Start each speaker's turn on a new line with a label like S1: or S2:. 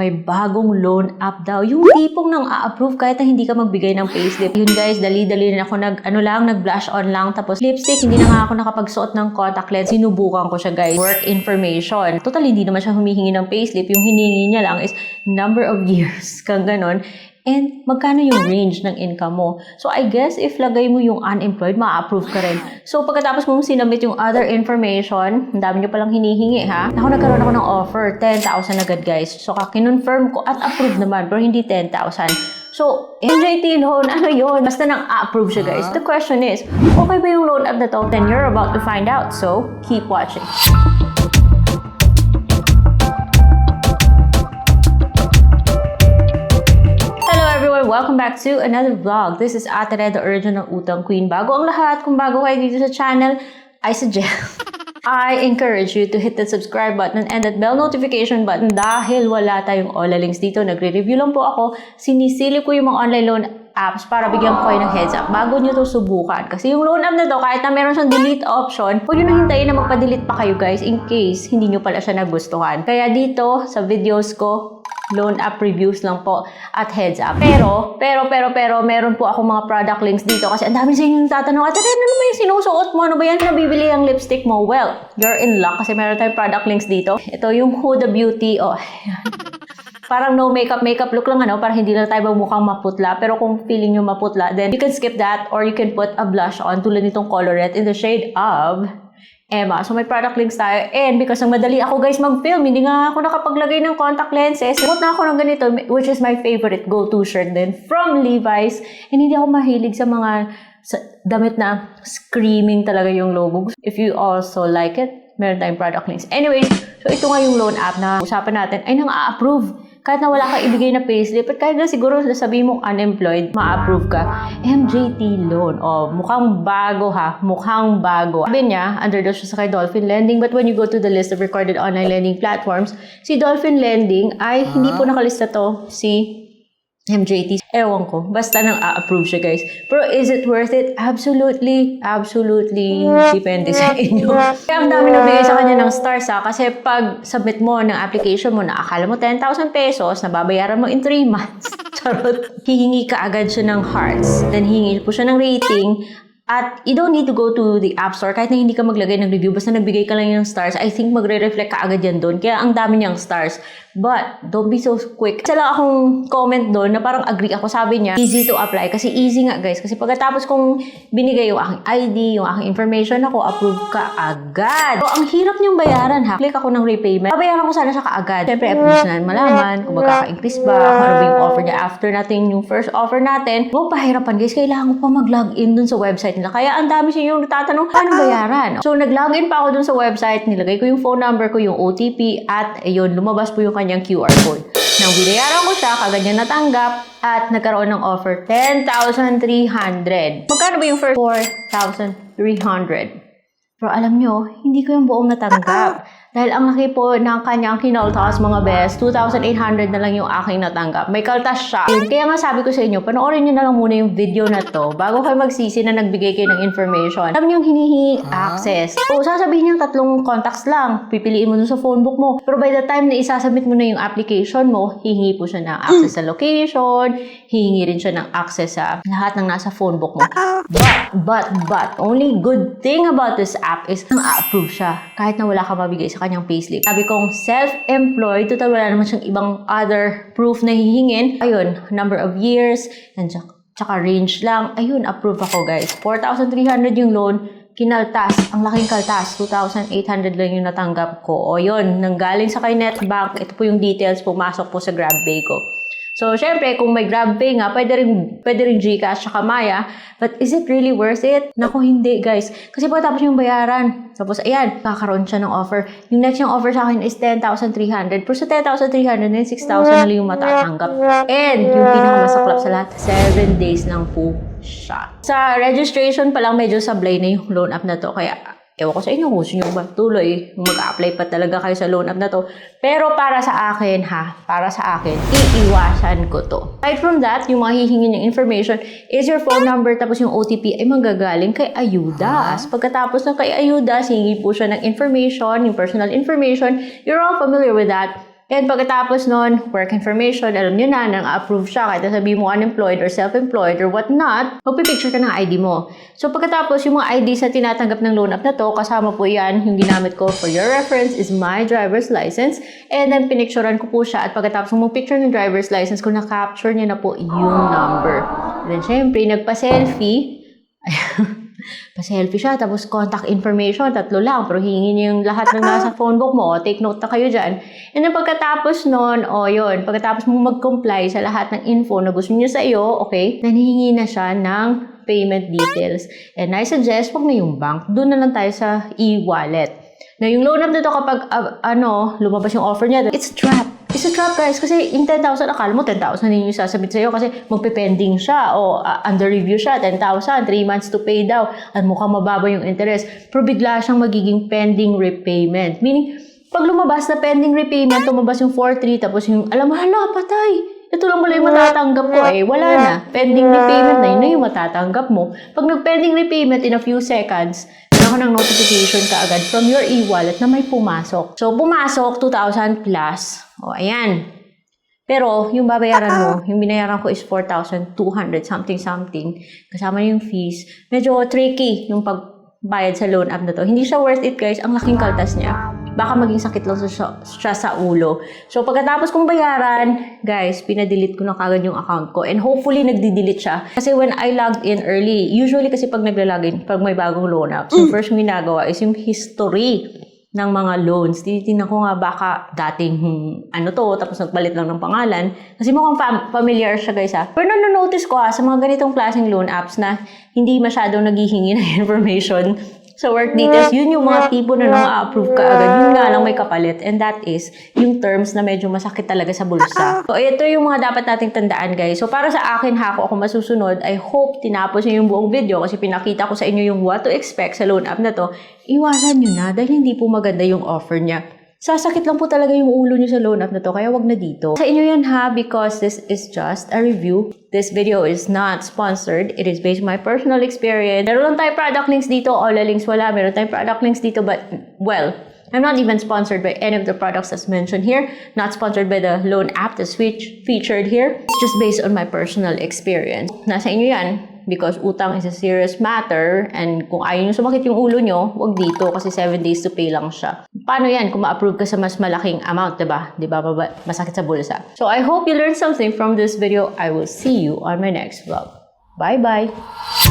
S1: may bagong loan app daw. Yung tipong nang a-approve kahit na hindi ka magbigay ng payslip. Yun guys, dali-dali rin ako nag-blush on lang. Tapos lipstick, hindi na nga ako nakapagsuot ng contact lens. Sinubukan ko siya guys. Work information. Total, hindi naman siya humihingi ng payslip. Yung hinihingi niya lang is number of years. Kang ganon. And magkano yung range ng income mo. So, I guess, if lagay mo yung unemployed, ma-approve ka rin. So, pagkatapos mong sinabit yung other information, ang dami nyo palang hinihingi, ha? Nagkaroon ako ng offer, 10,000 agad, guys. So, kinonfirm ko at approve naman, pero hindi 10,000. So, MJT loan, ano yun? Basta nang approve siya, guys. The question is, okay ba yung loan app na to? Then you're about to find out. So, keep watching. Welcome back to another vlog. This is Ate Red, the original Utang Queen. Bago ang lahat, kung bago kayo dito sa channel, I encourage you to hit the subscribe button and that bell notification button dahil wala tayong all links dito. Nagre-review lang po ako. Sinisilip ko yung mga online loan apps para bigyan ko kayo ng heads up bago nyo to subukan. Kasi yung loan app na to, kahit na meron siyang delete option, huwag nyo na hintayin na magpa-delete pa kayo guys in case hindi nyo pala siya nagustuhan. Kaya dito sa videos ko, loan app reviews lang po at heads up. Pero, meron po ako mga product links dito kasi ang dami sa inyo tatanong, Ate Red, ano ba yung sinusuot mo? Ano ba yan? Nabibili ang lipstick mo? Well, you're in luck kasi meron tayong product links dito. Ito yung Huda Beauty. Oh, parang no makeup look lang para hindi lang tayo mukhang maputla. Pero kung feeling nyo maputla, then you can skip that or you can put a blush on tulad nitong colorette in the shade of Emma. So, may product links tayo. And because ang madali ako guys mag-film, hindi nga ako nakapaglagay ng contact lenses. Suot na ako ng ganito, which is my favorite go-to shirt din from Levi's. And hindi ako mahilig sa mga damit na screaming talaga yung logo. If you also like it, meron tayong product links. Anyways, so ito nga yung loan app na usapan natin ay nang a-approve. Kahit na wala ka ibigay na payslip, at kahit na siguro sabihin mong unemployed, ma-approve ka. MJT loan. Oh, mukhang bago ha. Mukhang bago. Sabi niya, under daw siya sa kay Dolphin Lending, but when you go to the list of recorded online lending platforms, si Dolphin Lending ay hindi po nakalista to si MJT. Ewan ko. Basta nang a-approve siya, guys. Pero is it worth it? Absolutely. Depende sa inyo. Kaya ang dami nabigay sa kanya ng stars, ha? Kasi pag submit mo ng application mo na akala mo 10,000 pesos, nababayaran mo in 3 months. Charot. Hihingi ka agad siya ng hearts. Then hihingi po siya ng rating. At you don't need to go to the App Store kahit na hindi ka maglagay ng review. Basta nagbigay ka lang ng stars. I think magre-reflect ka agad yan doon. Kaya ang dami niyang stars. But don't be so quick. Isa lang akong comment doon na parang agree ako. Sabi niya, easy to apply. Kasi easy nga guys. Kasi pagkatapos kong binigay yung aking ID, yung aking information, ako approve ka agad. So, ang hirap niyong bayaran ha. Click ako ng repayment. Babayaran ko sana siya kaagad. Siyempre, gusto na malaman kung magkaka-increase ba, kung ano ba yung offer niya after natin yung first offer natin. Huwag pahirapan guys. Kailangan ko pa mag-login dun sa website nila. Kaya ang dami siya yung tatanong, paano bayaran? So, nag-login pa ako dun sa website. Nilagay ko yung phone number ko, yung OTP, at ayun, lumabas po yung kanyang QR code. Nang binayaran ko siya, kagad niya natanggap at nagkaroon ng offer 10,300. Magkano ba yung first? 4,300. Pero alam nyo, hindi ko yung buong natanggap. Dahil ang laki po ng kanyang kinaltas mga best, 2,800 na lang yung aking natanggap. May kaltas siya. Kaya nga sabi ko sa inyo, panoorin nyo na lang muna yung video na to bago kayo magsisi na nagbigay kayo ng information. Alam nyo yung hinihingi access. So, sasabihin niya 3 contacts lang. Pipiliin mo dun sa phone book mo. Pero by the time na isasubmit mo na yung application mo, hihingi po siya ng access sa location, hihingi rin siya ng access sa lahat ng nasa phone book mo. But, only good thing about this app is na-approve siya kahit na wala ka mabigay sa kanyang payslip. Sabi kong self-employed, total wala naman siyang ibang other proof na hihingin. Ayun, number of years, and tsaka range lang. Ayun, approve ako guys. 4,300 yung loan, kinaltas, ang laking kaltas, 2,800 lang yung natanggap ko. O yun, nanggaling sa kay Netbank, ito po yung details, pumasok po sa GrabPay ko. So, syempre, kung may GrabPay nga, pwede rin GCash tsaka Maya. But is it really worth it? Naku, hindi, guys. Kasi pagkatapos yung bayaran. Tapos, ayan, kakaroon siya ng offer. Yung next yung offer sa akin is 10,300. Pero sa 10,300 na 6,000 na lang yung matatanggap. And, yung pinakamasaklap sa lahat, 7 days lang po siya. Sa registration pa lang, medyo sablay na yung loan app na to. Kaya, ewan ko sa inyo, gusto nyo ba tuloy, mag-a-apply pa talaga kayo sa loan app na to. Pero para sa akin, iiwasan ko to. Aside from that, yung mga hihingin yung information is your phone number, tapos yung OTP ay manggagaling kay Ayudas. Pagkatapos ng kay Ayudas, hingi po siya ng information, yung personal information. You're all familiar with that. And pagkatapos nun, work information, alam nyo na, nang approve siya, kahit sabihin mo unemployed or self-employed or whatnot, magpipicture ka ng ID mo. So pagkatapos, yung mga ID sa tinatanggap ng loan app na to, kasama po yan, yung ginamit ko for your reference is my driver's license. And then, pinicturean ko po siya. At pagkatapos mo picture ng driver's license ko, na-capture niya na po yung number. And then, syempre, nagpa-selfie. Pa-selfie siya, tapos contact information, 3 lang, pero hingin niya yung lahat ng nasa phone book mo. Take note na kayo dyan. And then pagkatapos nun, yun, pagkatapos mo mag-comply sa lahat ng info na gusto niya sa iyo, okay, nanhihingi na siya ng payment details. And I suggest, wag na yung bank. Doon na lang tayo sa e-wallet. Na yung loan app na to, kapag, lumabas yung offer niya, it's a trap. It's a trap, guys. Kasi yung 10,000, akala mo 10,000 din yung sasabit sa'yo kasi magpe-pending siya o under review siya, 10,000, 3 months to pay daw. At mukhang mababa yung interest. Pero bigla siyang magiging pending repayment. Meaning, pag lumabas na pending repayment, lumabas yung 4-3, tapos yung, alam mo, hala, patay. Ito lang pala yung matatanggap ko wala na. Pending repayment na, yun na yung matatanggap mo. Pag nag-pending repayment in a few seconds, ako ng notification ka agad from your e-wallet na may pumasok. So, pumasok, 2,000 plus. Ayan. Pero, yung babayaran mo, yung binayaran ko is 4,200 something. Kasama yung fees. Medyo tricky yung pagbayad sa loan app na to. Hindi siya worth it, guys. Ang laking kaltas niya. Baka maging sakit lang siya sa ulo. So, pagkatapos kong bayaran, guys, pinadelete ko na kagad yung account ko. And hopefully, nagdi-delete siya. Kasi when I logged in early, usually kasi pag nagla-login, pag may bagong loan app, so first yung ginagawa is yung history ng mga loans. Tinitingnan ko nga baka dating tapos nagpalit lang ng pangalan. Kasi mukhang familiar siya, guys, ha. Pero nanonotice ko, sa mga ganitong klaseng loan apps na hindi masyadong naghihingi ng information sa work details, yun yung mga tipo na na-approve ka agad. Yun nga lang may kapalit. And that is yung terms na medyo masakit talaga sa bulsa. So, ito yung mga dapat nating tandaan, guys. So, para sa akin, ako masusunod, I hope tinapos nyo yung buong video kasi pinakita ko sa inyo yung what to expect sa loan app na to. Iwasan nyo na dahil hindi po maganda yung offer niya. Sasakit lang po talaga yung ulo nyo sa loan app na to, kaya wag na dito. Sa inyo yan ha, because this is just a review. This video is not sponsored. It is based on my personal experience. Meron lang tayo product links dito, all the links wala. Meron tayong product links dito, but, well, I'm not even sponsored by any of the products that's mentioned here. Not sponsored by the loan app that's featured here. It's just based on my personal experience. Nasa inyo yan. Because utang is a serious matter and kung ayaw nyo sumakit yung ulo nyo, wag dito kasi 7 days to pay lang siya. Paano yan kung ma-approve ka sa mas malaking amount, diba? Diba masakit sa bulsa? So I hope you learned something from this video. I will see you on my next vlog. Bye-bye!